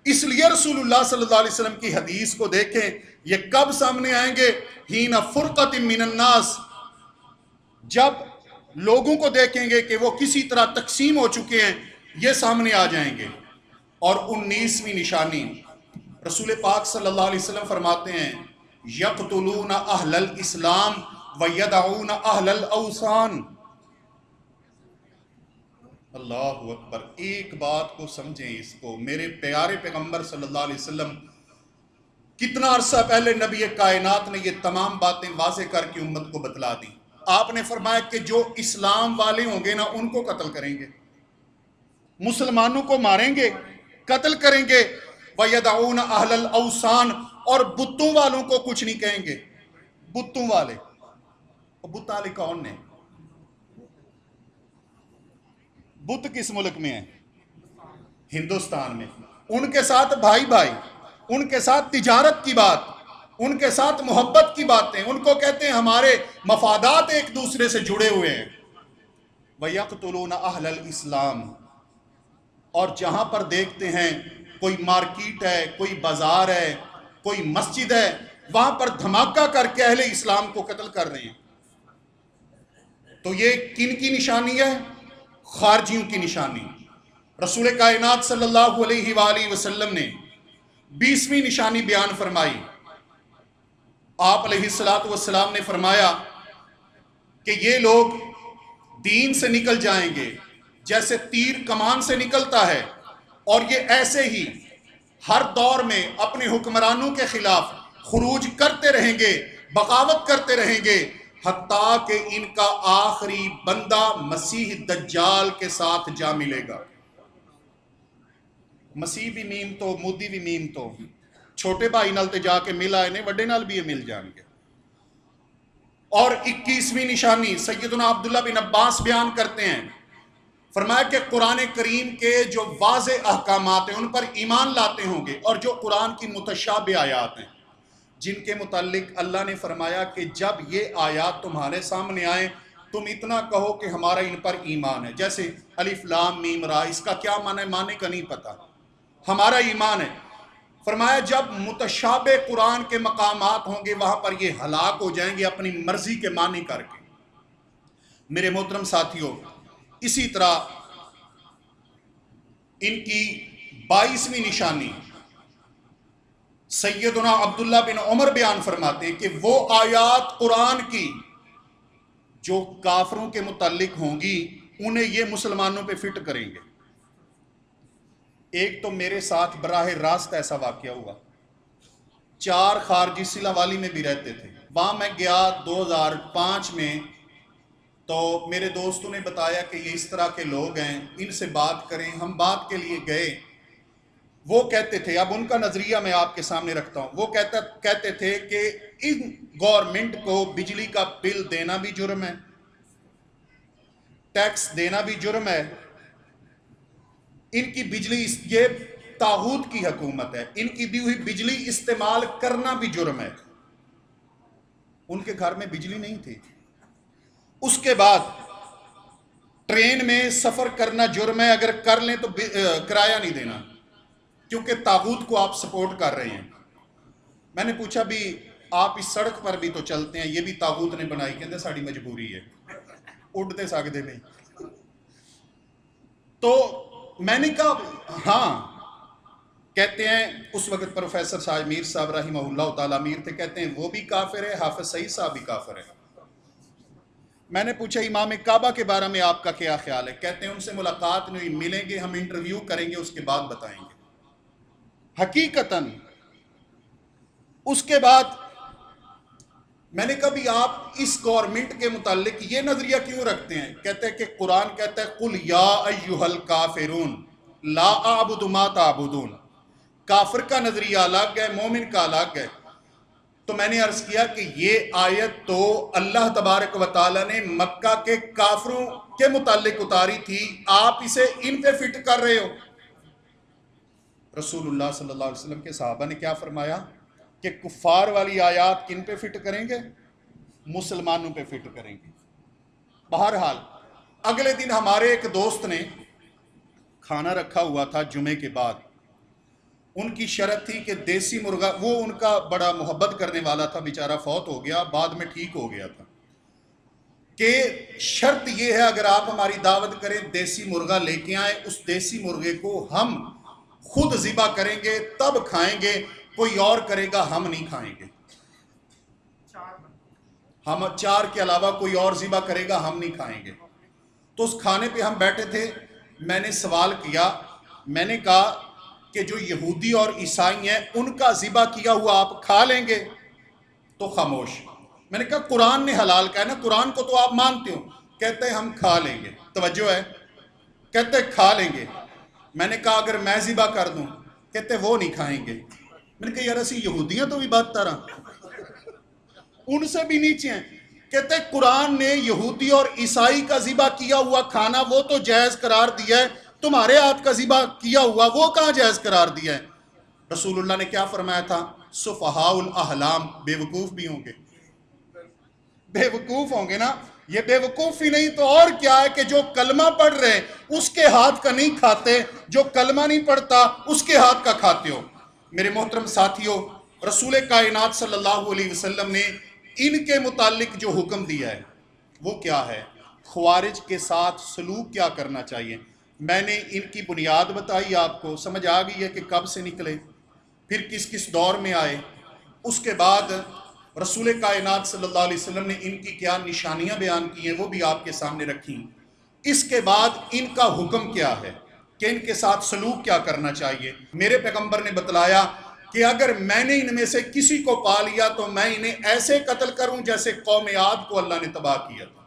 اس لیے رسول اللہ صلی اللہ علیہ وسلم کی حدیث کو دیکھیں، یہ کب سامنے آئیں گے؟ حین فرقت من الناس، جب لوگوں کو دیکھیں گے کہ وہ کسی طرح تقسیم ہو چکے ہیں، یہ سامنے آ جائیں گے۔ اور 19ویں نشانی، رسول پاک صلی اللہ علیہ وسلم فرماتے ہیں، یقتلون اہل الاسلام ویدعون اہل الاوثان۔ اللہ اکبر، ایک بات کو سمجھیں، اس کو میرے پیارے پیغمبر صلی اللہ علیہ وسلم کتنا عرصہ پہلے نبی کائنات نے یہ تمام باتیں واضح کر کے امت کو بتلا دی۔ آپ نے فرمایا کہ جو اسلام والے ہوں گے نا ان کو قتل کریں گے، مسلمانوں کو ماریں گے، قتل کریں گے، وَيَدَعُونَ أَهْلَ الْأَوْثَانِ، اور بتوں والوں کو کچھ نہیں کہیں گے۔ بتوں والے، بت والے کون نے؟ بت کس ملک میں ہیں؟ ہندوستان میں۔ ان کے ساتھ بھائی بھائی، ان کے ساتھ تجارت کی بات، ان کے ساتھ محبت کی باتیں، ان کو کہتے ہیں ہمارے مفادات ایک دوسرے سے جڑے ہوئے ہیں۔ وَيَقْتُلُونَ أَهْلَ الْإِسْلَامِ، اور جہاں پر دیکھتے ہیں کوئی مارکیٹ ہے، کوئی بازار ہے، کوئی مسجد ہے، وہاں پر دھماکہ کر کے اہل اسلام کو قتل کر رہے ہیں۔ تو یہ کن کی نشانی ہے؟ خارجیوں کی نشانی۔ رسول کائنات صلی اللہ علیہ وآلہ وسلم نے 20ویں نشانی بیان فرمائی۔ آپ علیہ السلام نے فرمایا کہ یہ لوگ دین سے نکل جائیں گے جیسے تیر کمان سے نکلتا ہے، اور یہ ایسے ہی ہر دور میں اپنے حکمرانوں کے خلاف خروج کرتے رہیں گے، بغاوت کرتے رہیں گے، حتیٰ کہ ان کا آخری بندہ مسیح دجال کے ساتھ جا ملے گا۔ مسیح بھی میم تو مودی بھی میم تو چھوٹے بھائی نال تے جا کے مل آئے نے، وڈے نال بھی یہ مل جان گے۔ اور 21ویں نشانی سیدنا عبداللہ بن عباس بیان کرتے ہیں، فرمایا کہ قرآن کریم کے جو واضح احکامات ہیں ان پر ایمان لاتے ہوں گے، اور جو قرآن کی متشابہ آیات ہیں جن کے متعلق اللہ نے فرمایا کہ جب یہ آیات تمہارے سامنے آئیں تم اتنا کہو کہ ہمارا ان پر ایمان ہے، جیسے الف لام میم را، اس کا کیا معنی ہے معنی کا نہیں پتا، ہمارا ایمان ہے۔ فرمایا جب متشابہ قرآن کے مقامات ہوں گے وہاں پر یہ ہلاک ہو جائیں گے اپنی مرضی کے معنی کر کے۔ میرے محترم ساتھیوں، اسی طرح ان کی 22ویں نشانی سیدنا عبداللہ بن عمر بیان فرماتے ہیں کہ وہ آیات قرآن کی جو کافروں کے متعلق ہوں گی انہیں یہ مسلمانوں پہ فٹ کریں گے۔ ایک تو میرے ساتھ براہ راست ایسا واقعہ ہوا، 4 خارجی سلا والی میں بھی رہتے تھے، وہاں میں گیا 2005 میں، تو میرے دوستوں نے بتایا کہ یہ اس طرح کے لوگ ہیں، ان سے بات کریں، ہم بات کے لیے گئے۔ وہ کہتے تھے، اب ان کا نظریہ میں آپ کے سامنے رکھتا ہوں، وہ کہتے تھے کہ ان گورنمنٹ کو بجلی کا بل دینا بھی جرم ہے، ٹیکس دینا بھی جرم ہے، ان کی بجلی یہ طاغوت کی حکومت ہے، ان کی دی ہوئی بجلی استعمال کرنا بھی جرم ہے۔ ان کے گھر میں بجلی نہیں تھی۔ اس کے بعد ٹرین میں سفر کرنا جرم ہے، اگر کر لیں تو کرایہ نہیں دینا، کیونکہ طاغوت کو آپ سپورٹ کر رہے ہیں۔ میں نے پوچھا بھی آپ اس سڑک پر بھی تو چلتے ہیں، یہ بھی طاغوت نے بنائی، کہتے ساڑی مجبوری ہے، اڑتے سکتے نہیں۔ تو میں نے کہا ہاں، کہتے ہیں اس وقت پروفیسر صاحب میر صاحب رحمہ اللہ تعالیٰ میر تھے، کہتے ہیں وہ بھی کافر ہے، حافظ سعید صاحب بھی کافر ہے۔ میں نے پوچھا امام کعبہ کے بارے میں آپ کا کیا خیال ہے؟ کہتے ہیں ان سے ملاقات نہیں، ملیں گے، ہم انٹرویو کریں گے، اس کے بعد بتائیں گے۔ حقیقتاً اس کے بعد میں نے کہا بھی آپ اس گورنمنٹ کے متعلق یہ نظریہ کیوں رکھتے ہیں؟ کہتے ہیں کہ قرآن کہتا ہے قُلْ يَا أَيُّهَا الْكَافِرُونَ لَا أَعْبُدُ مَا تَعْبُدُونَ۔ کافر کا نظریہ الگ ہے، مومن کا الگ ہے۔ تو میں نے عرض کیا کہ یہ آیت تو اللہ تبارک و تعالیٰ نے مکہ کے کافروں کے متعلق اتاری تھی، آپ اسے ان پہ فٹ کر رہے ہو۔ رسول اللہ صلی اللہ علیہ وسلم کے صحابہ نے کیا فرمایا کہ کفار والی آیات کن پہ فٹ کریں گے؟ مسلمانوں پہ فٹ کریں گے۔ بہرحال اگلے دن ہمارے ایک دوست نے کھانا رکھا ہوا تھا جمعے کے بعد، ان کی شرط تھی کہ دیسی مرغا، وہ ان کا بڑا محبت کرنے والا تھا، بیچارہ فوت ہو گیا، بعد میں ٹھیک ہو گیا تھا، کہ شرط یہ ہے اگر آپ ہماری دعوت کریں دیسی مرغا لے کے آئیں، اس دیسی مرغے کو ہم خود ذبح کریں گے تب کھائیں گے، کوئی اور کرے گا ہم نہیں کھائیں گے، ہم 4 کے علاوہ کوئی اور ذبح کرے گا ہم نہیں کھائیں گے۔ تو اس کھانے پہ ہم بیٹھے تھے، میں نے سوال کیا، میں نے کہا کہ جو یہودی اور عیسائی ہیں ان کا ذبح کیا ہوا آپ کھا لیں گے؟ تو خاموش۔ میں نے کہا قرآن نے حلال کہا ہے نا، قرآن کو تو آپ مانتے ہو۔ کہتے ہیں ہم کھا لیں گے، توجہ ہے، کہتے ہیں کھا لیں گے۔ میں نے کہا اگر میں ذبح کر دوں؟ کہتے وہ نہیں کھائیں گے۔ میں نے کہا یار اسی یہودیاں تو بھی بدتر ہیں، ان سے بھی نیچے ہیں۔ کہتے ہیں قرآن نے یہودی اور عیسائی کا ذبح کیا ہوا کھانا وہ تو جائز قرار دیا ہے، تمہارے ہاتھ کا ذبح کیا ہوا وہ کہاں جائز قرار دیا ہے؟ رسول اللہ نے کیا فرمایا تھا؟ سفہاء الاحلام، بے وقوف بھی ہوں گے، بے وقوف ہوں گے نا۔ یہ بے وقوف ہی نہیں تو اور کیا ہے کہ جو کلمہ پڑھ رہے ہیں اس کے ہاتھ کا نہیں کھاتے، جو کلمہ نہیں پڑھتا اس کے ہاتھ کا کھاتے ہو۔ میرے محترم ساتھیوں، رسول کائنات صلی اللہ علیہ وسلم نے ان کے متعلق جو حکم دیا ہے وہ کیا ہے؟ خوارج کے ساتھ سلوک کیا کرنا چاہیے. میں نے ان کی بنیاد بتائی آپ کو، سمجھ آ گئی ہے کہ کب سے نکلے، پھر کس کس دور میں آئے. اس کے بعد رسول کائنات صلی اللہ علیہ وسلم نے ان کی کیا نشانیاں بیان کی ہیں وہ بھی آپ کے سامنے رکھی. اس کے بعد ان کا حکم کیا ہے کہ ان کے ساتھ سلوک کیا کرنا چاہیے. میرے پیغمبر نے بتلایا کہ اگر میں نے ان میں سے کسی کو پا لیا تو میں انہیں ایسے قتل کروں جیسے قوم عاد کو اللہ نے تباہ کیا تھا.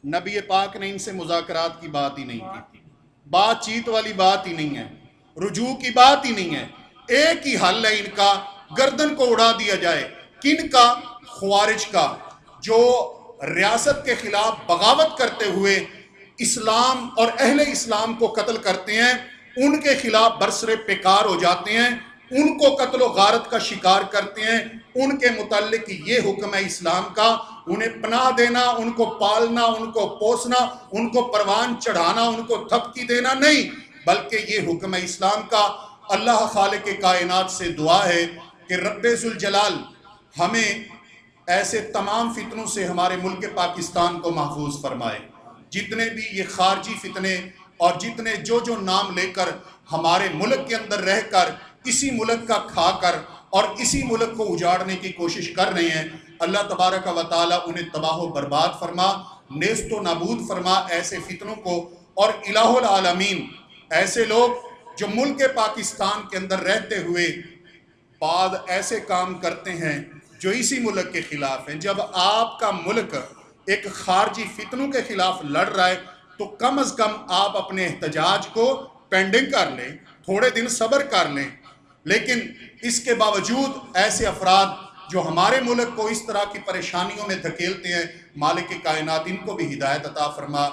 نبی پاک نے ان سے مذاکرات کی بات ہی نہیں کی، بات چیت والی بات ہی نہیں ہے، رجوع کی بات ہی نہیں ہے. ایک ہی حل ہے ان کا، گردن کو اڑا دیا جائے. کن کا؟ خوارج کا، جو ریاست کے خلاف بغاوت کرتے ہوئے اسلام اور اہل اسلام کو قتل کرتے ہیں، ان کے خلاف برسر پیکار ہو جاتے ہیں، ان کو قتل و غارت کا شکار کرتے ہیں. ان کے متعلق یہ حکم ہے اسلام کا، انہیں پناہ دینا، ان کو پالنا، ان کو پوسنا، ان کو پروان چڑھانا، ان کو تھپکی دینا نہیں، بلکہ یہ حکم ہے اسلام کا. اللہ خالق کائنات سے دعا ہے کہ رب ذوالجلال ہمیں ایسے تمام فتنوں سے ہمارے ملک پاکستان کو محفوظ فرمائے. جتنے بھی یہ خارجی فتنے اور جتنے جو نام لے کر ہمارے ملک کے اندر رہ کر اسی ملک کا کھا کر اور اسی ملک کو اجاڑنے کی کوشش کر رہے ہیں، اللہ تبارک و تعالیٰ انہیں تباہ و برباد فرما، نیست و نابود فرما ایسے فتنوں کو. اور الہ العالمین ایسے لوگ جو ملک پاکستان کے اندر رہتے ہوئے بعد ایسے کام کرتے ہیں جو اسی ملک کے خلاف ہیں. جب آپ کا ملک ایک خارجی فتنوں کے خلاف لڑ رہا ہے تو کم از کم آپ اپنے احتجاج کو پینڈنگ کر لیں، تھوڑے دن صبر کر لیں. لیکن اس کے باوجود ایسے افراد جو ہمارے ملک کو اس طرح کی پریشانیوں میں دھکیلتے ہیں، مالک کائنات ان کو بھی ہدایت عطا فرما.